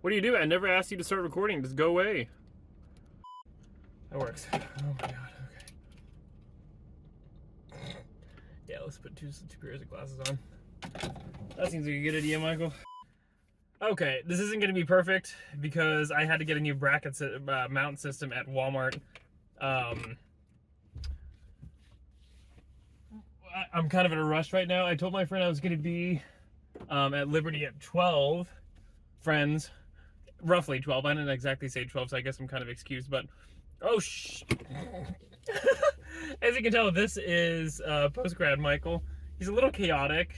What do you do? I never asked you to start recording. Just go away. That works. Oh my god, okay. Yeah, let's put two pairs of glasses on. That seems like a good idea, Michael. Okay, this isn't going to be perfect because I had to get a new bracket mount system at Walmart. I'm kind of in a rush right now. I told my friend I was going to be at Liberty at 12. Friends. Roughly 12. I didn't exactly say 12, so I guess I'm kind of excused, but... Oh, shh! As you can tell, this is post-grad Michael. He's a little chaotic.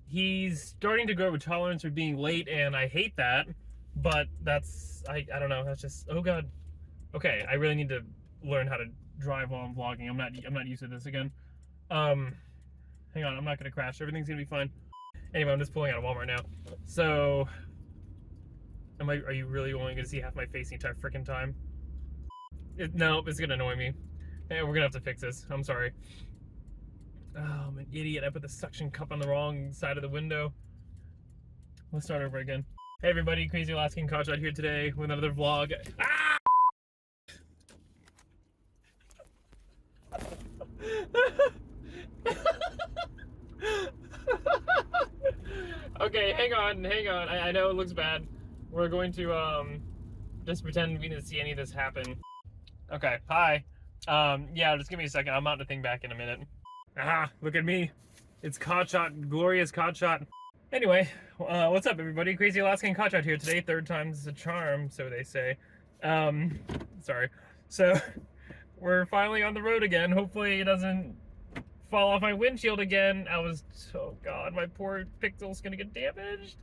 He's starting to grow a tolerance for being late, and I hate that. But that's... I don't know. That's just... Oh, God. Okay, I really need to learn how to drive while I'm vlogging. I'm not used to this again. Hang on, I'm not gonna crash. Everything's gonna be fine. Anyway, I'm just pulling out of Walmart now. So, are you really only gonna see half my face the entire freaking time? No, it's gonna annoy me. Hey, we're gonna have to fix this. I'm sorry. Oh, I'm an idiot. I put the suction cup on the wrong side of the window. Let's start over again. Hey everybody, Crazy Alaskan CoDTalks here today with another vlog. Ah! Okay, hang on. I know it looks bad. We're going to just pretend we didn't see any of this happen. Okay, hi. Yeah, just give me a second. I'll mount the thing back in a minute. Aha, look at me. It's CoDTalks, glorious CoDTalks. Anyway, what's up everybody? Crazy Alaskan CoDTalks here today. Third time's a charm, so they say. Sorry. So, we're finally on the road again. Hopefully it doesn't fall off my windshield again. Oh god, my poor pixel's gonna get damaged.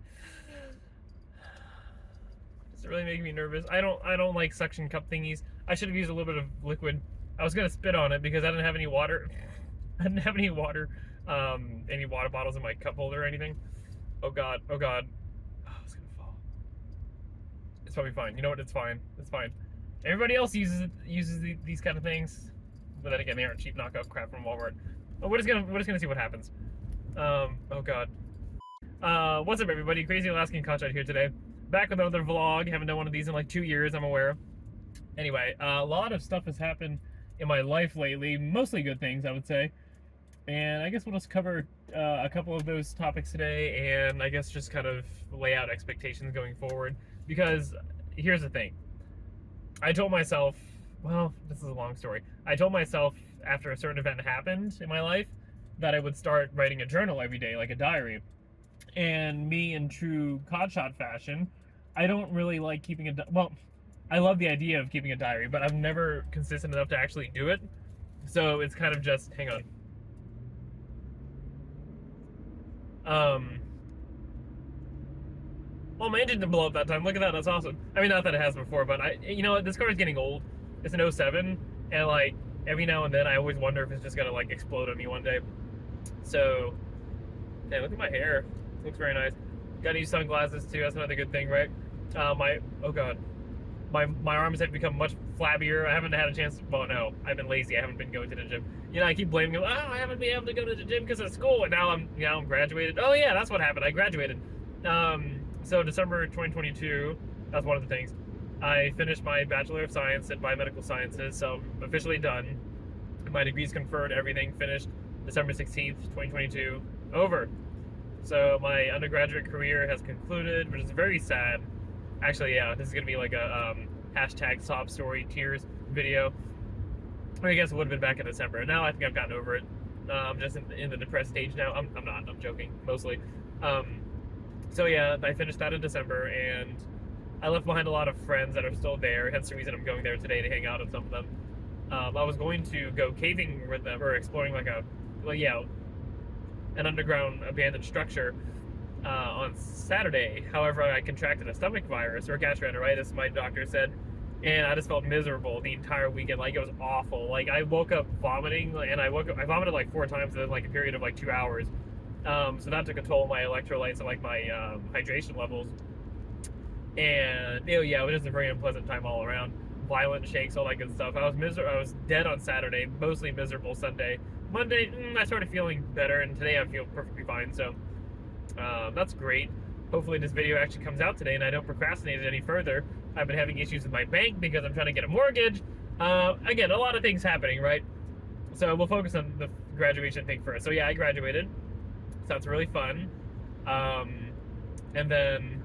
It's really making me nervous. I don't like suction cup thingies. I should have used a little bit of liquid. I was gonna spit on it because I didn't have any water. I didn't have any water bottles in my cup holder or anything. Oh god, oh god. Oh, it's gonna fall. It's probably fine. You know what? It's fine. It's fine. Everybody else uses these kind of things, but then again, they aren't cheap knockoff crap from Walmart. But we're just gonna see what happens. Oh god. What's up, everybody? Crazy Alaskan CoDTalks here today. Back with another vlog. Haven't done one of these in like 2 years, I'm aware. Anyway, a lot of stuff has happened in my life lately. Mostly good things, I would say. And I guess we'll just cover a couple of those topics today, and I guess just kind of lay out expectations going forward. Because here's the thing. I told myself, well, this is a long story. I told myself after a certain event happened in my life that I would start writing a journal every day, like a diary. And me, in true CoDTalks fashion, I don't really like keeping well, I love the idea of keeping a diary, but I'm never consistent enough to actually do it. So it's kind of just, hang on. Well, my engine didn't blow up that time. Look at that. That's awesome. I mean, not that it has before, but you know what? This car is getting old. It's an 07, and like every now and then, I always wonder if it's just gonna like explode on me one day. So, hey, look at my hair. It looks very nice. Got new sunglasses too. That's another good thing, right? Oh god, my arms have become much flabbier. I haven't had a chance. Well, no, I've been lazy. I haven't been going to the gym. You know, I keep blaming them. Oh, I haven't been able to go to the gym because of school, and now I'm graduated. Oh yeah, that's what happened. I graduated. So December 2022, that's one of the things. I finished my Bachelor of Science in Biomedical Sciences, so I'm officially done. My degree's conferred, everything finished December 16th, 2022, over. So my undergraduate career has concluded, which is very sad. Actually, yeah, this is gonna be like a hashtag sob story tears video. I guess it would have been back in December. Now I think I've gotten over it. I'm just in the depressed stage now. I'm not, I'm joking, mostly. So yeah, I finished that in December, and I left behind a lot of friends that are still there. Hence the reason I'm going there today to hang out with some of them. I was going to go caving with them, or exploring like an underground abandoned structure on Saturday. However, I contracted a stomach virus, or gastroenteritis, my doctor said, and I just felt miserable the entire weekend. Like, it was awful. Like, I woke up vomiting, and I vomited like 4 times in like a period of like 2 hours. So that took a toll on my electrolytes and like my hydration levels. And yeah, it was just a very unpleasant time all around. Violent shakes, all that good stuff. I was dead on Saturday, mostly miserable Sunday. Monday, I started feeling better, and today I feel perfectly fine. So that's great. hopefully this video actually comes out today and I don't procrastinate it any further. I've been having issues with my bank because I'm trying to get a mortgage. Again, a lot of things happening, right? So we'll focus on the graduation thing first. So yeah, I graduated. So that's really fun. And then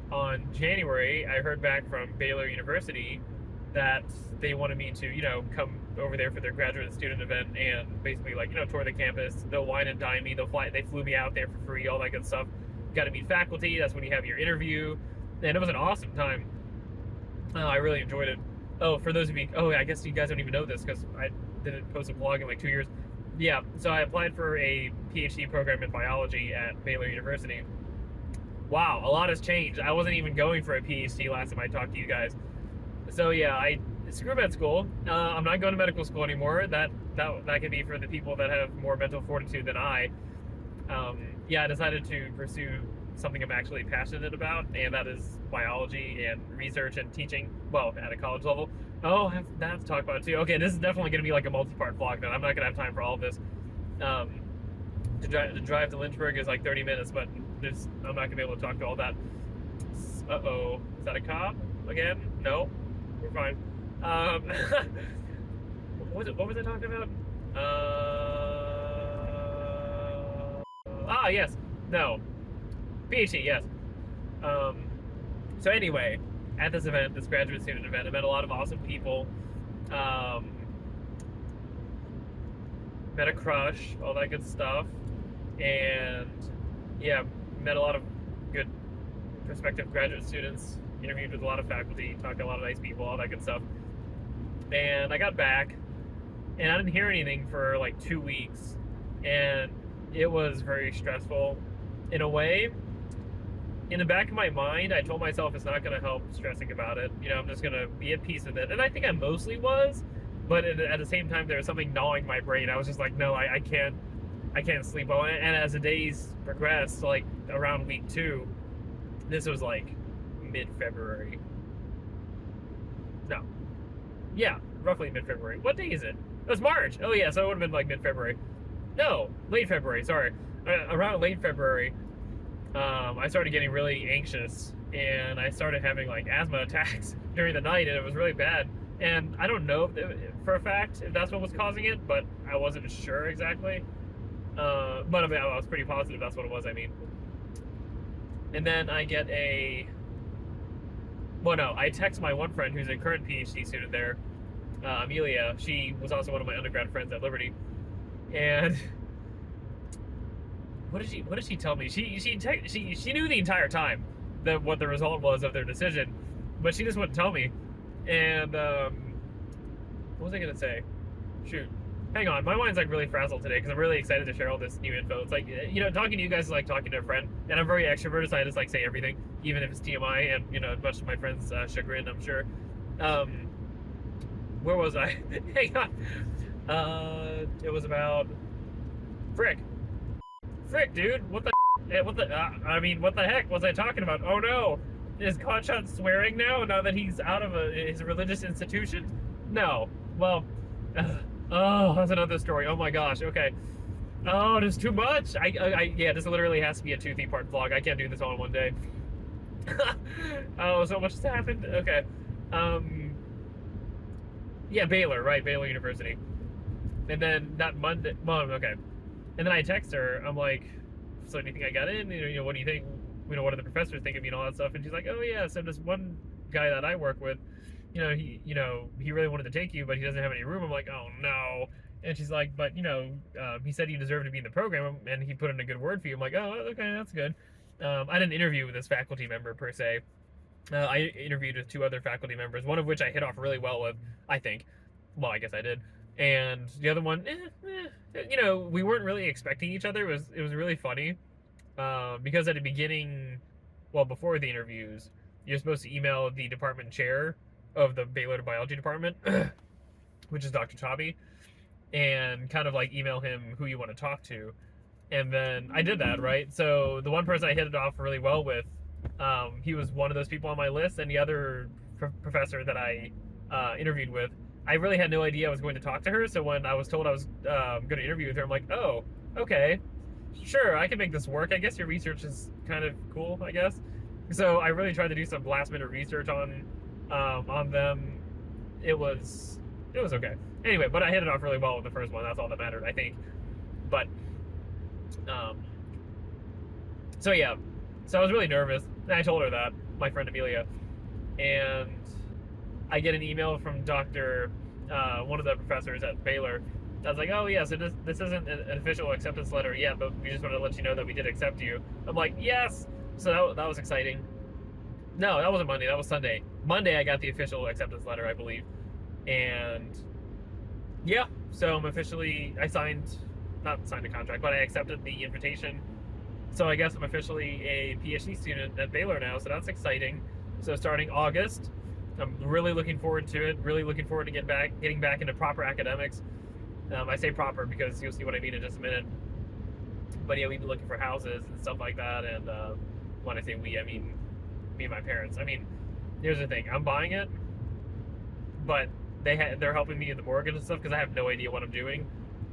on January, I heard back from Baylor University that they wanted me to, come over there for their graduate student event and basically tour the campus. They'll wine and dine me. They flew me out there for free, all that good stuff. Got to meet faculty. That's when you have your interview. And it was an awesome time. I really enjoyed it. Oh, for those of you, I guess you guys don't even know this because I didn't post a blog in like 2 years. Yeah, so I applied for a PhD program in biology at Baylor University. Wow, a lot has changed. I wasn't even going for a PhD last time I talked to you guys. So yeah, screw med school. I'm not going to medical school anymore. That can be for the people that have more mental fortitude than I. Yeah, I decided to pursue something I'm actually passionate about, and that is biology and research and teaching, well, at a college level. Oh, I have to talk about it too. Okay, this is definitely going to be like a multi-part vlog, then. I'm not going to have time for all of this. To drive to Lynchburg is like 30 minutes, but I'm not going to be able to talk to all that. Uh-oh. Is that a cop again? No? We're fine. What was I talking about? Yes. No. PhD, yes. So anyway, at this event, this graduate student event, I met a lot of awesome people. Met a crush, all that good stuff. And yeah, met a lot of good prospective graduate students, interviewed with a lot of faculty, talked to a lot of nice people, all that good stuff. And I got back, and I didn't hear anything for like 2 weeks. And it was very stressful in a way. In the back of my mind, I told myself it's not going to help stressing about it. I'm just going to be at peace with it. And I think I mostly was, but at the same time, there was something gnawing my brain. I was just like, no, I can't sleep well. And as the days progressed, like around week 2, this was like mid-February. No. Yeah, roughly mid-February. What day is it? It was March. Oh yeah, so it would have been like mid-February. No, late February, sorry. Around late February, I started getting really anxious, and I started having like asthma attacks during the night, and it was really bad. And I don't know for a fact if that's what was causing it, but I wasn't sure exactly. But I mean, I was pretty positive that's what it was, I mean. And then I get I text my one friend who's a current PhD student there, Amelia. She was also one of my undergrad friends at Liberty. And what did she tell me? She knew the entire time what the result was of their decision, but she just wouldn't tell me. And what was I gonna say? Shoot, hang on. My mind's like really frazzled today because I'm really excited to share all this new info. It's like talking to you guys is like talking to a friend, and I'm very extroverted, so I just like say everything, even if it's TMI, and much to my friends' chagrin, I'm sure. Where was I? Hang on. It was about frick, dude. What the heck was I talking about? Oh no, is Conchon swearing now that he's out of his religious institution? No. Well, oh, that's another story. Oh my gosh. Okay. Oh, there's too much. Yeah, this literally has to be a 2-3-part vlog. I can't do this all in one day. Oh, so much has happened. Okay. Yeah, Baylor, right? Baylor University. And then that Monday, okay. And then I text her. I'm like, so do you think I got in? What do you think? What do the professors think of me and all that stuff? And she's like, oh yeah. So this one guy that I work with, he really wanted to take you, but he doesn't have any room. I'm like, oh no. And she's like, but he said you deserve to be in the program, and he put in a good word for you. I'm like, oh, okay, that's good. I didn't interview with this faculty member per se. I interviewed with 2 other faculty members, one of which I hit off really well with, I think. Well, I guess I did. And the other one, we weren't really expecting each other. It was really funny, because at the beginning, before the interviews, you're supposed to email the department chair of the Baylor biology department, which is Dr. Tabi, and kind of like email him who you want to talk to. And then I did that, right? So the one person I hit it off really well with, he was one of those people on my list, and the other professor that I interviewed with, I really had no idea I was going to talk to her. So when I was told I was going to interview with her, I'm like, oh, okay. sure, I can make this work. I guess your research is kind of cool, I guess. So I really tried to do some last minute research on them. It was okay. Anyway, but I hit it off really well with the first one. That's all that mattered, I think. But so yeah, so I was really nervous, and I told her that, my friend Amelia, and I get an email from Dr. One of the professors at Baylor. I was like, oh yeah, so this isn't an official acceptance letter yet, but we just wanted to let you know that we did accept you. I'm like, yes! So that was exciting. No, that wasn't Monday, that was Sunday. Monday I got the official acceptance letter, I believe. And yeah, so I'm officially, not signed a contract, but I accepted the invitation. So I guess I'm officially a PhD student at Baylor now, so that's exciting. So starting August, I'm really looking forward to it, really looking forward to getting back into proper academics. I say proper because you'll see what I mean in just a minute. But yeah, we've been looking for houses and stuff like that, and when I say we, I mean me and my parents. I mean, here's the thing, I'm buying it, but they're helping me in the mortgage and stuff because I have no idea what I'm doing.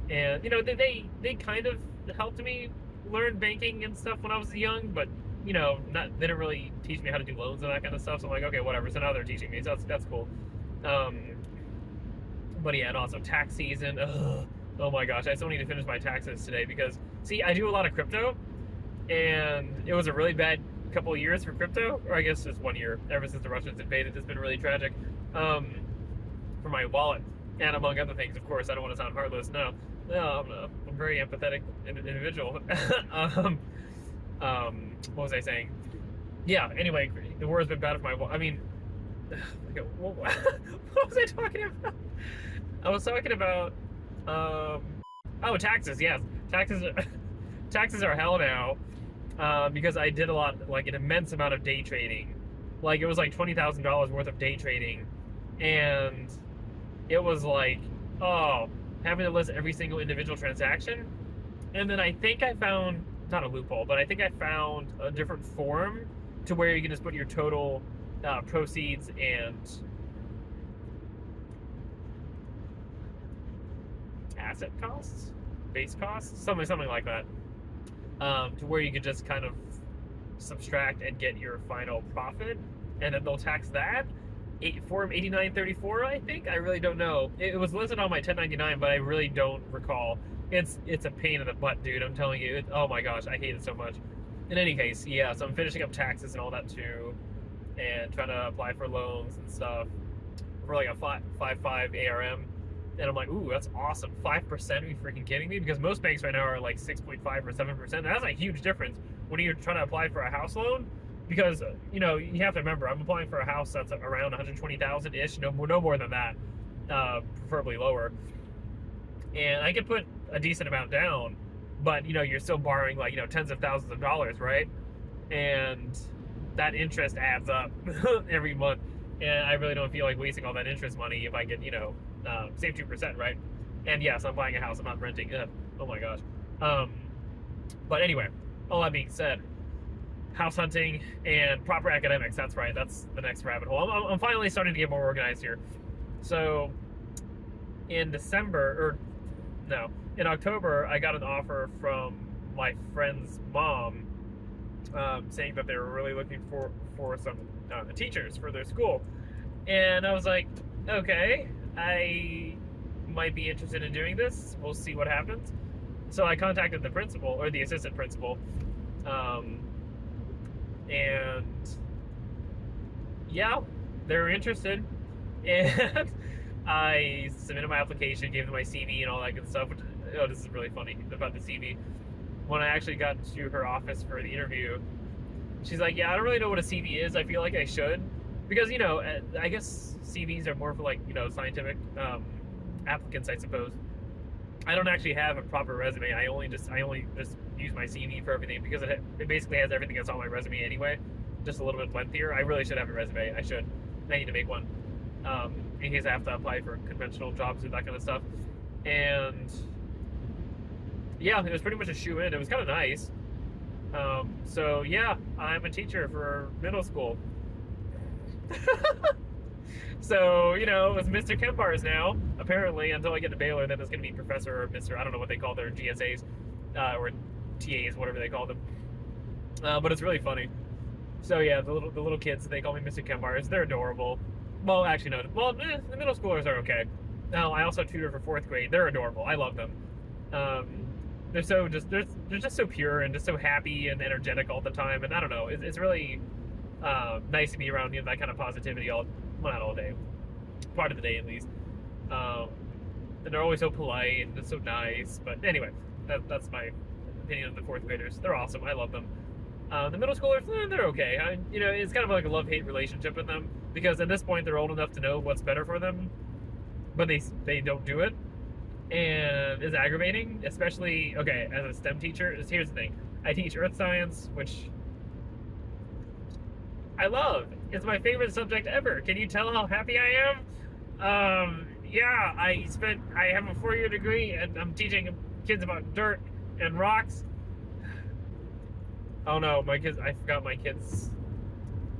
And you know, they kind of helped me learn banking and stuff when I was young, but you know, they didn't really teach me how to do loans and that kind of stuff. So I'm like, okay, whatever. So now they're teaching me, so that's cool. But yeah, and also tax season. Ugh. Oh my gosh, I still need to finish my taxes today because, see, I do a lot of crypto, and it was a really bad couple of years for crypto, or I guess just 1 year. Ever since the Russians invaded, it's been really tragic for my wallet, and among other things, of course. I don't want to sound heartless. No, I'm a very empathetic individual. What was I saying? Yeah, anyway, the war has been bad for my wallet. I mean, what was I talking about? I was talking about, oh, taxes, yes. Taxes are hell now, because I did an immense amount of day trading. Like, it was like $20,000 worth of day trading, and it was like, oh, having to list every single individual transaction. And then I think I found, not a loophole, but I think I found a different form to where you can just put your total proceeds and asset costs, base costs, something like that, to where you could just kind of subtract and get your final profit, and then they'll tax that. Form 8934, I think. I really don't know. It was listed on my 1099, but I really don't recall. It's a pain in the butt, dude. I'm telling you. Oh my gosh, I hate it so much. In any case, yeah. So I'm finishing up taxes and all that too, and trying to apply for loans and stuff for like a 5.5 ARM. And I'm like, ooh, that's awesome. 5%? Are you freaking kidding me? Because most banks right now are like 6.5 or 7%. That's a huge difference when you're trying to apply for a house loan. Because, you know, you have to remember, I'm applying for a house that's around 120,000-ish, no more than that, preferably lower. And I can put a decent amount down, but, you know, you're still borrowing, like, you know, tens of thousands of dollars, right? And that interest adds up every month. And I really don't feel like wasting all that interest money if I get, you know, save 2%, right? And yes, I'm buying a house, I'm not renting. Oh my gosh. But anyway, all that being said, house hunting and proper academics, that's right, that's the next rabbit hole. I'm finally starting to get more organized here. So in October, I got an offer from my friend's mom, saying that they were really looking for some teachers for their school. And I was like, okay, I might be interested in doing this. We'll see what happens. So I contacted the principal, or the assistant principal, and yeah, they were interested, and I submitted my application, gave them my CV and all that good stuff. Oh, this is really funny about the CV. When I actually got to her office for the interview, she's like, yeah, I don't really know what a CV is. I feel like I should, because, you know, I guess CVs are more for, like, you know, scientific applicants, I suppose. I don't actually have a proper resume. I only just use my CV for everything, because it basically has everything that's on my resume anyway, just a little bit lengthier. I really should have a resume. I need to make one, in case I have to apply for conventional jobs and that kind of stuff. And yeah, it was pretty much a shoe-in. It was kind of nice. So yeah, I'm a teacher for middle school. So, you know, it's Mr. Kempar's now, apparently, until I get to Baylor. Then it's going to be Professor or Mr. I don't know what they call their GSAs, or TAs, whatever they call them. But it's really funny. So yeah, the little kids, they call me Mr. Kempars. They're adorable. Well, actually no. Well, the middle schoolers are okay. Now I also tutor for 4th grade. They're adorable. I love them. They're just so pure and just so happy and energetic all the time. And I don't know, it's really nice to be around that kind of positivity well, not all day, part of the day at least. And they're always so polite and just so nice. But anyway, that's my opinion of the 4th graders. They're awesome. I love them. The middle schoolers, they're okay. It's kind of like a love-hate relationship with them, because at this point they're old enough to know what's better for them, but they don't do it, and it's aggravating. Especially, okay, as a STEM teacher, here's the thing: I teach earth science, which I love. It's my favorite subject ever. Can you tell how happy I am? Yeah, I have a 4-year degree, and I'm teaching kids about dirt and rocks. Oh no, I forgot my kids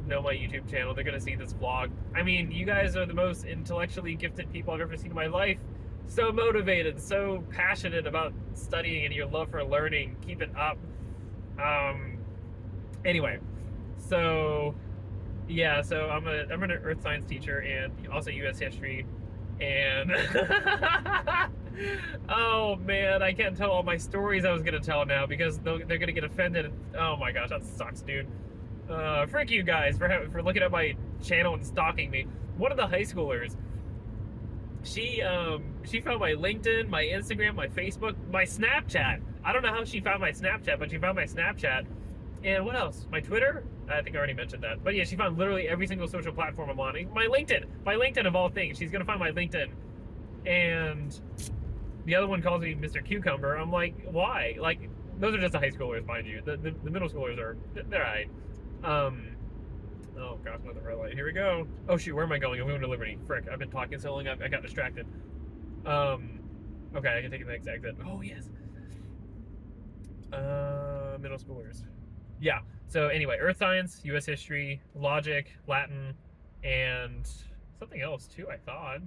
know my YouTube channel. They're gonna see this vlog. I mean, you guys are the most intellectually gifted people I've ever seen in my life. So motivated, so passionate about studying, and your love for learning. Keep it up. Anyway, so yeah, so I'm an earth science teacher and also U.S. history, and oh man, I can't tell all my stories I was gonna tell now because they're gonna get offended. Oh my gosh, that sucks, dude. Frick you guys for looking at my channel and stalking me. One of the high schoolers, she found my LinkedIn, my Instagram, my Facebook, my Snapchat. I don't know how she found my Snapchat, but she found my Snapchat. And what else? My Twitter? I think I already mentioned that. But yeah, she found literally every single social platform I'm on. My LinkedIn of all things. She's gonna find my LinkedIn. And the other one calls me Mr. Cucumber. I'm like, why? Like, those are just the high schoolers, mind you. The middle schoolers they're alright. Oh gosh, another red light. Here we go. Oh shoot, where am I going? I'm going to Liberty. Frick, I've been talking so long, I got distracted. Okay, I can take the next exit. Oh yes. Middle schoolers. Yeah. So anyway, earth science, U.S. history, logic, Latin, and something else too, I thought.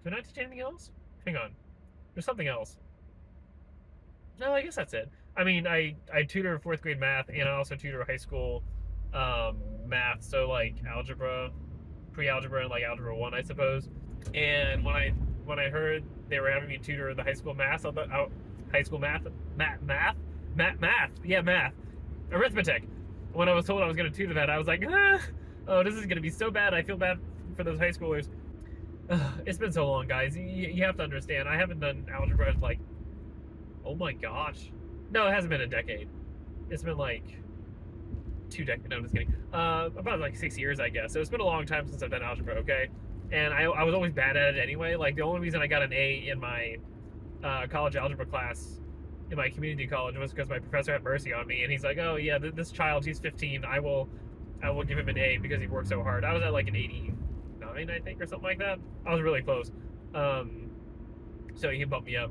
Did I teach anything else? Hang on. There's something else. No, I guess that's it. I mean, I tutor 4th grade math, and I also tutor high school math, so like algebra, pre-algebra, and like algebra 1, I suppose. And when I heard they were having me tutor the high school math, math, arithmetic. When I was told I was going to tutor that, I was like, oh, this is going to be so bad. I feel bad for those high schoolers. It's been so long, guys. You have to understand. I haven't done algebra in like, oh my gosh. No, it hasn't been a decade. It's been like 2 decades. No, I'm just kidding. About like 6 years, I guess. So it's been a long time since I've done algebra, okay? And I was always bad at it anyway. Like, the only reason I got an A in my college algebra class in my community college was because my professor had mercy on me, and he's like, oh yeah, this child, he's 15. I will give him an A because he worked so hard. I was at like an 89, I think, or something like that. I was really close. So he bumped me up.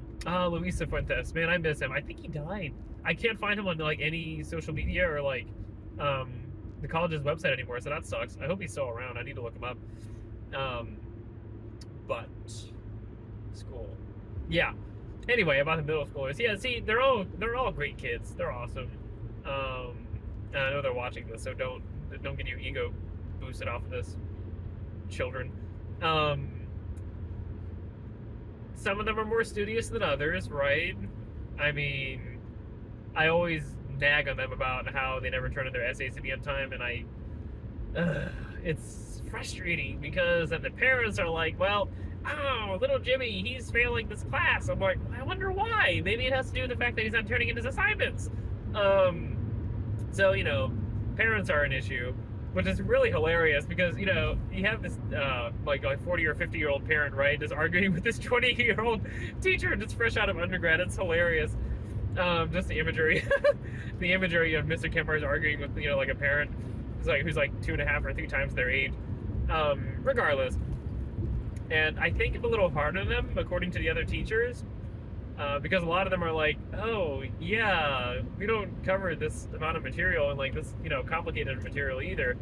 Luis Fuentes, man, I miss him. I think he died. I can't find him on like any social media or like the college's website anymore, so that sucks. I hope he's still around. I need to look him up. But school, yeah. Anyway, about the middle schoolers, yeah. See, they're all great kids. They're awesome. And I know they're watching this, so don't get your ego boosted off of this, children. Some of them are more studious than others, right? I mean, I always nag on them about how they never turn in their essays to be on time, and it's frustrating because then the parents are like, well, oh, little Jimmy, he's failing this class. I'm like, I wonder why. Maybe it has to do with the fact that he's not turning in his assignments. So, you know, parents are an issue, which is really hilarious because, you know, you have this like a 40 or 50-year-old parent, right, just arguing with this 20-year-old teacher just fresh out of undergrad. It's hilarious. Just the imagery, the imagery of Mr. Kempers arguing with, you know, like a parent who's like 2.5 or 3 times their age. Regardless, and I think it's a little hard on them, according to the other teachers, because a lot of them are like, oh yeah, we don't cover this amount of material and like this, you know, complicated material either.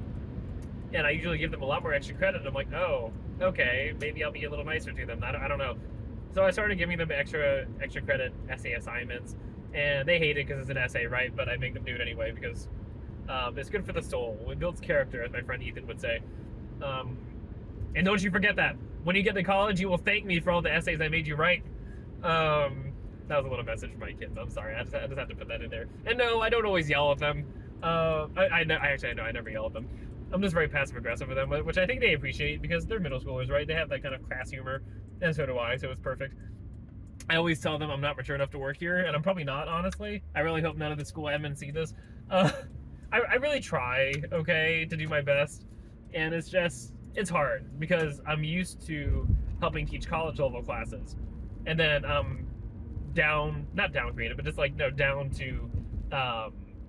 And I usually give them a lot more extra credit. And I'm like, oh, okay, maybe I'll be a little nicer to them. I don't know. So I started giving them extra credit essay assignments. and they hate it because it's an essay, right? But I make them do it anyway because it's good for the soul. It builds character, as my friend Ethan would say. And don't you forget that. When you get to college, you will thank me for all the essays I made you write. That was a little message for my kids. I'm sorry. I just have to put that in there. And no, I don't always yell at them. I never yell at them. I'm just very passive aggressive with them, which I think they appreciate because they're middle schoolers, right? They have that kind of class humor, and so do I. So it's perfect. I always tell them I'm not mature enough to work here, and I'm probably not, honestly. I really hope none of the school admins see this. I really try, okay, to do my best, and it's hard because I'm used to helping teach college level classes, and then not downgraded, but just like down to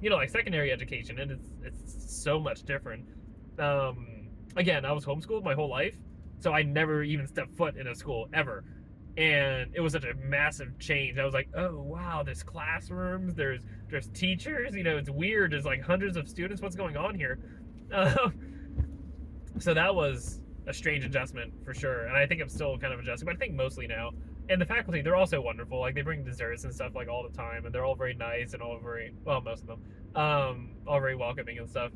like secondary education, and it's so much different. Again, I was homeschooled my whole life, so I never even stepped foot in a school ever. And it was such a massive change. I was like, oh wow, there's classrooms, there's teachers, it's weird. There's like hundreds of students. What's going on here? So that was a strange adjustment for sure. And I think I'm still kind of adjusting, but I think mostly now. And the faculty, they're also wonderful. Like they bring desserts and stuff like all the time, and they're all very nice and most of them, all very welcoming and stuff.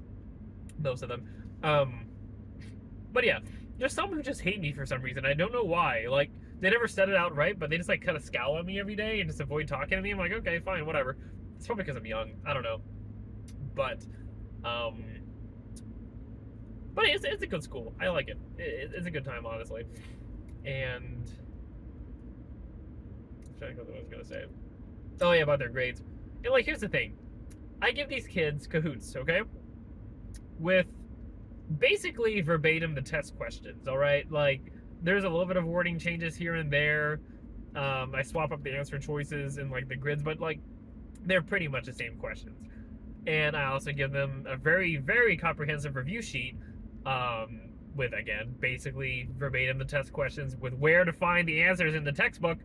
Most of them. But yeah, there's some who just hate me for some reason. I don't know why. Like, they never said it outright, but they just like kind of scowl at me every day and just avoid talking to me. I'm like, okay, fine, whatever. It's probably because I'm young. I don't know. But it's a good school. I like it. It's a good time, honestly. And I'm trying to think what I was gonna say. Oh yeah, about their grades. And like, here's the thing. I give these kids Kahoots, okay? With basically verbatim the test questions, all right? Like, there's a little bit of wording changes here and there. I swap up the answer choices and like the grids, but like they're pretty much the same questions. And I also give them a very, very comprehensive review sheet with, again, basically verbatim the test questions with where to find the answers in the textbook.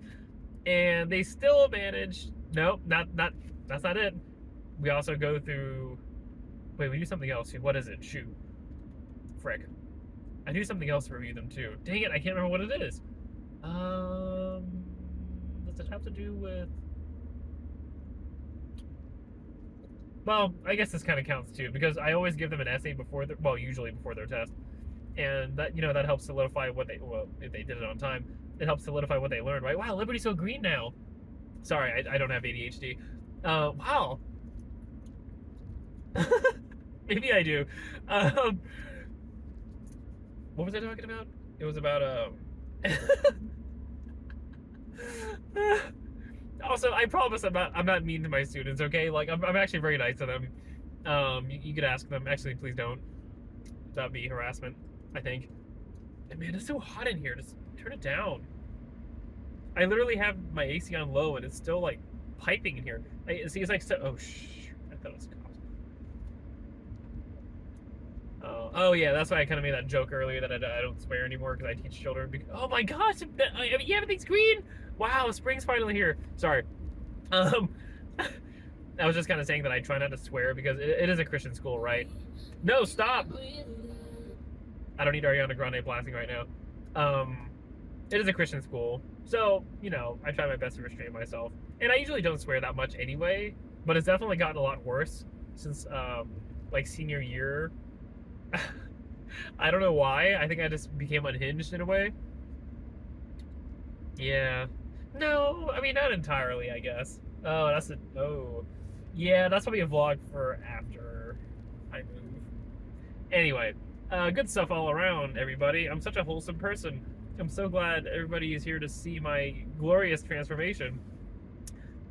And they still manage. Nope, that's not it. We also go through. Wait, we do something else. What is it? Shoot. Frick. I do something else to review them too. Dang it, I can't remember what it is. Does it have to do with... Well, I guess this kind of counts too, because I always give them an essay before their, usually before their test. And that, that helps solidify what they, if they did it on time, it helps solidify what they learned, right? Wow, Liberty's so green now. Sorry, I don't have ADHD. Wow. Maybe I do. What was I talking about? It was about Also, I promise I'm not mean to my students, okay? Like I'm actually very nice to them. You could ask them. Actually, please don't. That'd be harassment, I think. And man, it's so hot in here. Just turn it down. I literally have my AC on low and it's still like piping in here. See, it's like so. Oh shh! I thought it was cops. Oh yeah, that's why I kind of made that joke earlier that I don't swear anymore because I teach children. Oh my gosh, yeah, everything's green. Wow, spring's finally here. Sorry. I was just kind of saying that I try not to swear because it is a Christian school, right? No, stop. I don't need Ariana Grande blasting right now. It is a Christian school, so I try my best to restrain myself, and I usually don't swear that much anyway. But it's definitely gotten a lot worse since like senior year. I don't know why. I think I just became unhinged in a way. Yeah. No, I mean, not entirely, I guess. Oh, yeah, that's probably a vlog for after I move. Anyway, good stuff all around, everybody. I'm such a wholesome person. I'm so glad everybody is here to see my glorious transformation.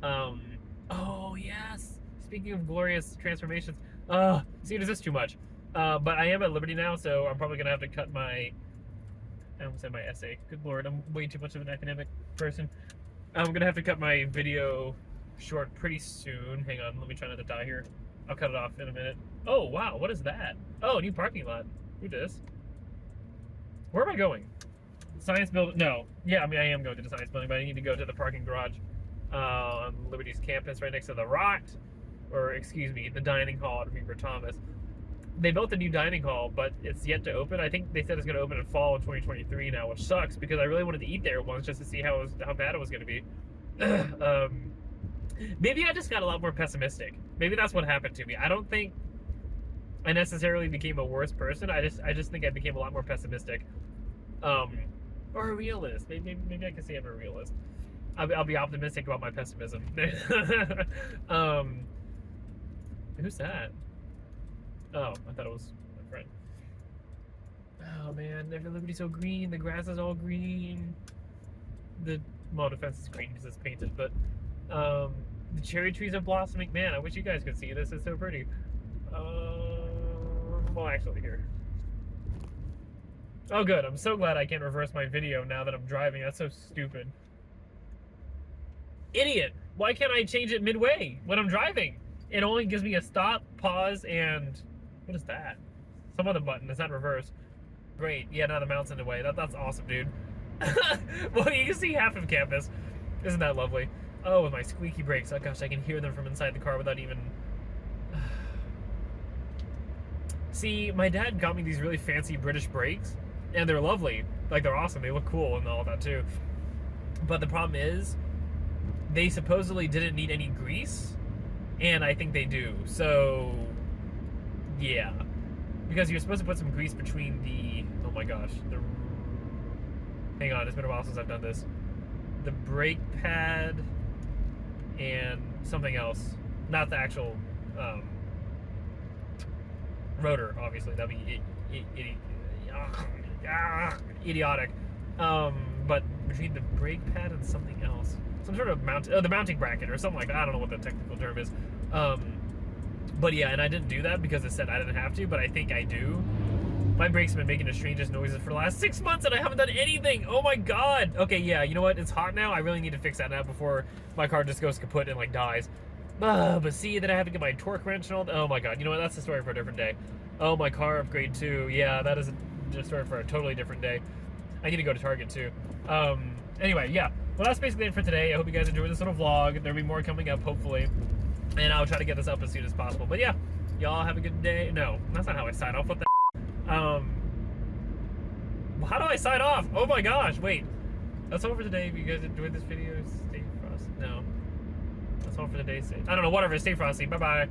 Oh, yes. Speaking of glorious transformations. See, this is too much. But I am at Liberty now, so I'm probably going to have to cut my... I almost said my essay. Good lord, I'm way too much of an academic person. I'm going to have to cut my video short pretty soon. Hang on, let me try not to die here. I'll cut it off in a minute. Oh, wow, what is that? Oh, new parking lot. Who this? Where am I going? Science building? No. Yeah, I mean, I am going to the science building, but I need to go to the parking garage on Liberty's campus right next to the Rot. Or, excuse me, the dining hall at Reaper Thomas. They built a new dining hall, but it's yet to open. I think they said it's going to open in fall of 2023 now, which sucks because I really wanted to eat there once just to see how bad it was going to be. Maybe I just got a lot more pessimistic. Maybe that's what happened to me. I don't think I necessarily became a worse person. I just think I became a lot more pessimistic, or a realist. Maybe I can say I'm a realist. I'll be optimistic about my pessimism. Who's that? Oh, I thought it was my friend. Oh man, everybody's so green. The grass is all green. The defense is green because it's painted, but the cherry trees are blossoming. Man, I wish you guys could see this. It's so pretty. Well, actually, here. Oh, good. I'm so glad I can't reverse my video now that I'm driving. That's so stupid. Idiot! Why can't I change it midway when I'm driving? It only gives me a stop, pause, and what is that? Some other button. It's not reverse. Great. Yeah, now the mount's in the way. That's awesome, dude. Well, you can see half of campus. Isn't that lovely? Oh, with my squeaky brakes. Oh gosh, I can hear them from inside the car without even... See, my dad got me these really fancy British brakes, and they're lovely. Like, they're awesome. They look cool and all that, too. But the problem is, they supposedly didn't need any grease, and I think they do. So, yeah. Because you're supposed to put some grease between the... Oh my gosh. Hang on, it's been a while since I've done this. The brake pad and something else. Not the actual rotor, obviously. That'd be idiotic. But between the brake pad and something else. Some sort of the mounting bracket or something like that. I don't know what the technical term is. But yeah, and I didn't do that because it said I didn't have to, but I think I do. My brakes have been making the strangest noises for the last 6 months and I haven't done anything. Oh my god. Okay, yeah, you know what? It's hot now. I really need to fix that now before my car just goes kaput and like dies. But see, then I have to get my torque wrench and all that. Oh my god. You know what? That's a story for a different day. Oh, my car upgrade too. Yeah, that is a story for a totally different day. I need to go to Target too. Anyway, yeah. Well, that's basically it for today. I hope you guys enjoyed this little vlog. There'll be more coming up, hopefully. And I'll try to get this up as soon as possible. But yeah, y'all have a good day. No, that's not how I sign off. What the how do I sign off? Oh my gosh, wait. That's all for today. If you guys enjoyed this video, stay frosty. No. That's all for today. I don't know, whatever. Stay frosty. Bye-bye.